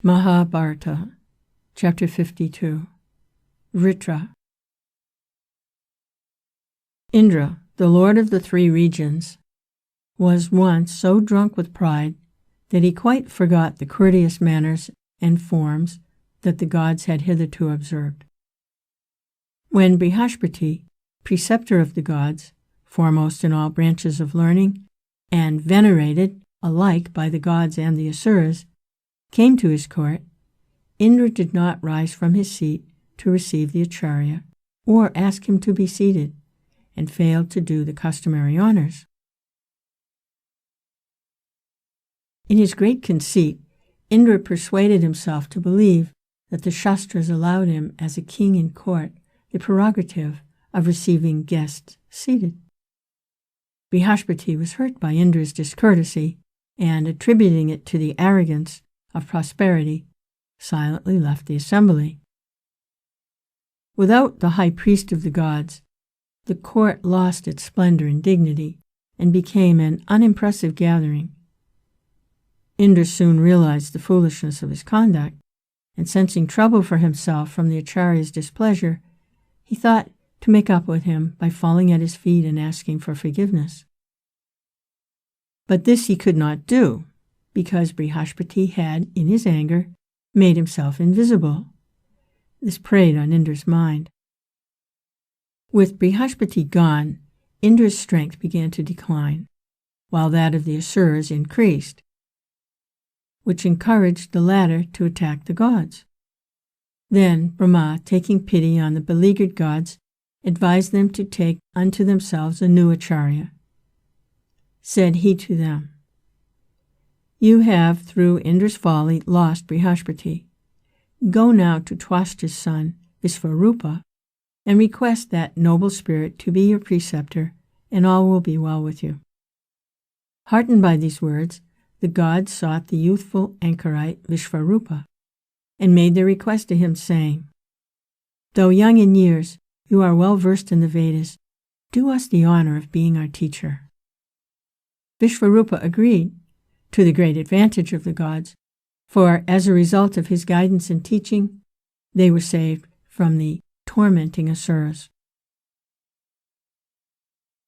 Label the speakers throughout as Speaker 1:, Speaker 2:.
Speaker 1: Mahabharata, Chapter 52. Vritra. Indra, the lord of the three regions, was once so drunk with pride that he quite forgot the courteous manners and forms that the gods had hitherto observed. When Vishvarupa, preceptor of the gods, foremost in all branches of learning, and venerated alike by the gods and the asuras, came to his court, Indra did not rise from his seat to receive the acharya or ask him to be seated, and failed to do the customary honors. In his great conceit, Indra persuaded himself to believe that the Shastras allowed him, as a king in court, the prerogative of receiving guests seated. Vishvarupa was hurt by Indra's discourtesy, and, attributing it to the arrogance of prosperity, silently left the assembly. Without the high priest of the gods, the court lost its splendor and dignity, and became an unimpressive gathering. Indra soon realized the foolishness of his conduct, and sensing trouble for himself from the acharya's displeasure, he thought to make up with him by falling at his feet and asking for forgiveness. But this he could not do, because Vishvarupa had, in his anger, made himself invisible. This preyed on Indra's mind. With Vishvarupa gone, Indra's strength began to decline, while that of the asuras increased, which encouraged the latter to attack the gods. Then Brahma, taking pity on the beleaguered gods, advised them to take unto themselves a new acharya. Said he to them, "You have, through Indra's folly, lost Vishvarupa. Go now to Twashta's son, Vishvarupa, and request that noble spirit to be your preceptor, and all will be well with you." Heartened by these words, the gods sought the youthful anchorite Vishvarupa, and made their request to him, saying, "Though young in years, you are well versed in the Vedas. Do us the honor of being our teacher." Vishvarupa agreed, to the great advantage of the gods, for as a result of his guidance and teaching, they were saved from the tormenting asuras.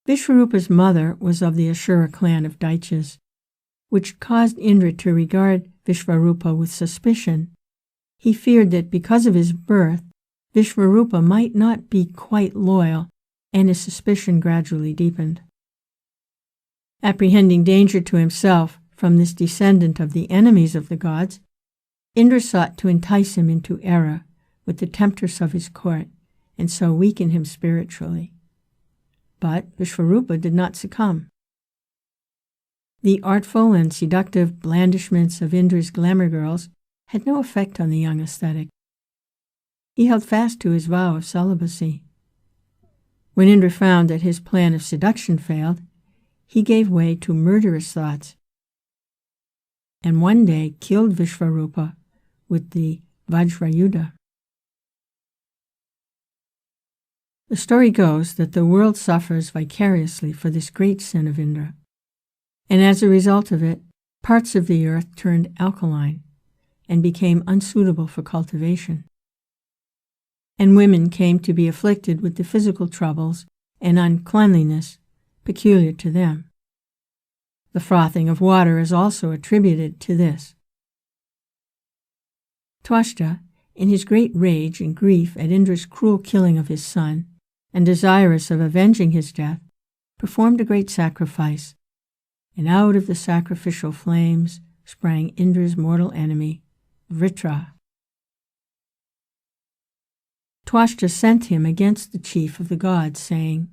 Speaker 1: Vishvarupa's mother was of the Asura clan of Daityas, which caused Indra to regard Vishvarupa with suspicion. He feared that because of his birth, Vishvarupa might not be quite loyal, and his suspicion gradually deepened. Apprehending danger to himself from this descendant of the enemies of the gods, Indra sought to entice him into error with the temptress of his court, and so weaken him spiritually. But Vishvarupa did not succumb. The artful and seductive blandishments of Indra's glamour girls had no effect on the young ascetic. He held fast to his vow of celibacy. When Indra found that his plan of seduction failed, he gave way to murderous thoughts, and one day killed Vishvarupa with the Vajrayudha. The story goes that the world suffers vicariously for this great sin of Indra, and as a result of it, parts of the earth turned alkaline and became unsuitable for cultivation, and women came to be afflicted with the physical troubles and uncleanliness peculiar to them. The frothing of water is also attributed to this. Twashta, in his great rage and grief at Indra's cruel killing of his son, and desirous of avenging his death, performed a great sacrifice, and out of the sacrificial flames sprang Indra's mortal enemy, Vritra. Twashta sent him against the chief of the gods, saying,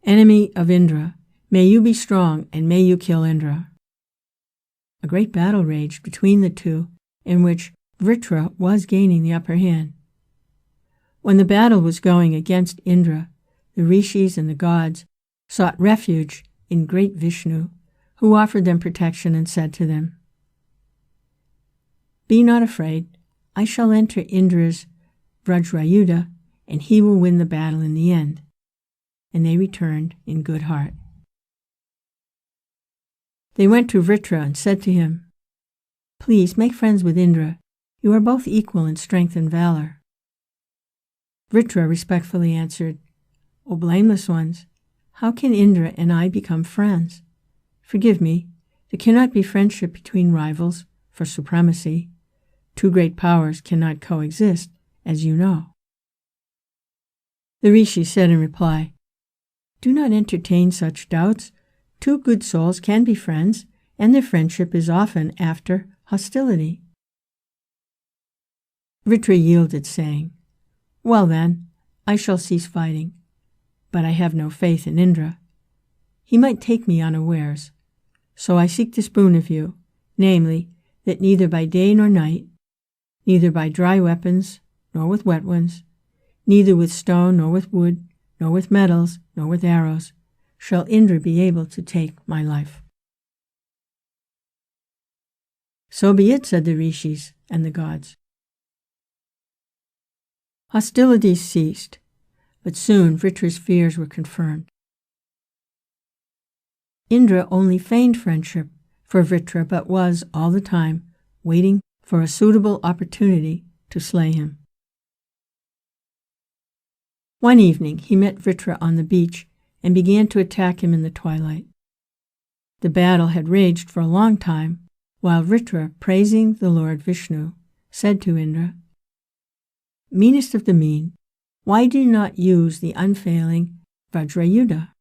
Speaker 1: "Enemy of Indra, may you be strong, and may you kill Indra." A great battle raged between the two, in which Vritra was gaining the upper hand. When the battle was going against Indra, the rishis and the gods sought refuge in great Vishnu, who offered them protection and said to them, "Be not afraid, I shall enter Indra's Vajrayudha, and he will win the battle in the end." And they returned in good heart. They went to Vritra and said to him, Please make friends with Indra. You are both equal in strength and valor." Vritra respectfully answered, "O blameless ones, how can Indra and I become friends? Forgive me, there cannot be friendship between rivals for supremacy. Two great powers cannot coexist, as you know." The rishi said in reply, "Do not entertain such doubts. Two good souls can be friends, and their friendship is often after hostility." Vritra yielded, saying, "Well then, I shall cease fighting. But I have no faith in Indra. He might take me unawares. So I seek this boon of you, namely, that neither by day nor night, neither by dry weapons nor with wet ones, neither with stone nor with wood, nor with metals, nor with arrows, shall Indra be able to take my life." "So be it," said the rishis and the gods. Hostilities ceased, but soon Vritra's fears were confirmed. Indra only feigned friendship for Vritra, but was, all the time, waiting for a suitable opportunity to slay him. One evening he met Vritra on the beach and began to attack him in the twilight. The battle had raged for a long time, while Vritra, praising the Lord Vishnu, said to Indra, "Meanest of the mean, why do you not use the unfailing Vajrayuddha?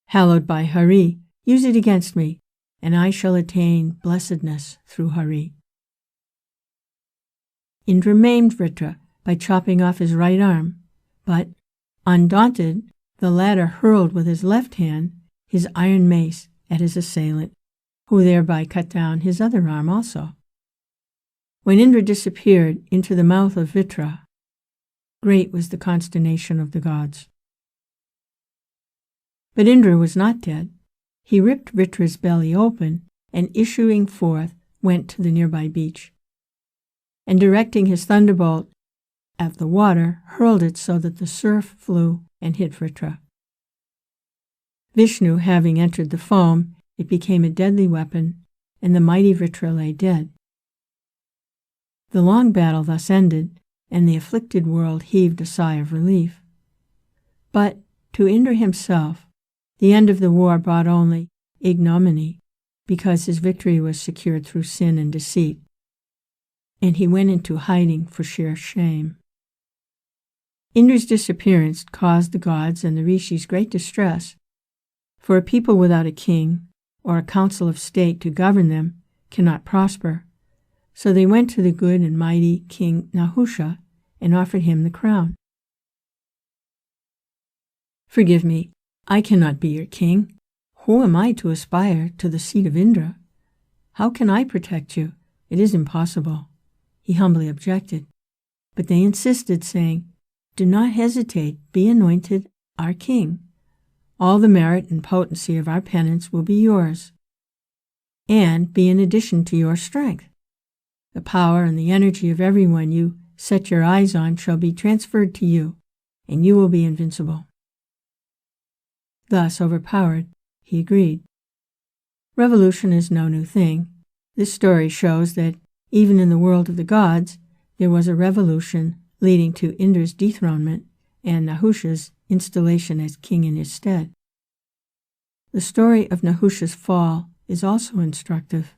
Speaker 1: Hallowed by Hari, use it against me, and I shall attain blessedness through Hari." Indra maimed Vritra by chopping off his right arm, but, undaunted, the latter hurled with his left hand his iron mace at his assailant, who thereby cut down his other arm also. When Indra disappeared into the mouth of Vritra, great was the consternation of the gods. But Indra was not dead. He ripped Vritra's belly open and, issuing forth, went to the nearby beach, and directing his thunderbolt at the water, hurled it so that the surf flew and hit Vritra. Vishnu having entered the foam, it became a deadly weapon, and the mighty Vritra lay dead. The long battle thus ended, and the afflicted world heaved a sigh of relief. But to Indra himself, the end of the war brought only ignominy, because his victory was secured through sin and deceit, and he went into hiding for sheer shame. Indra's disappearance caused the gods and the rishis great distress, for a people without a king or a council of state to govern them cannot prosper. So they went to the good and mighty King Nahusha and offered him the crown. "Forgive me, I cannot be your king. Who am I to aspire to the seat of Indra? How can I protect you? It is impossible," he humbly objected. But they insisted, saying, "Do not hesitate, be anointed our king. All the merit and potency of our penance will be yours, and be in addition to your strength. The power and the energy of everyone you set your eyes on shall be transferred to you, and you will be invincible." Thus overpowered, he agreed. Revolution is no new thing. This story shows that even in the world of the gods, there was a revolution leading to Indra's dethronement and Nahusha's installation as king in his stead. The story of Nahusha's fall is also instructive.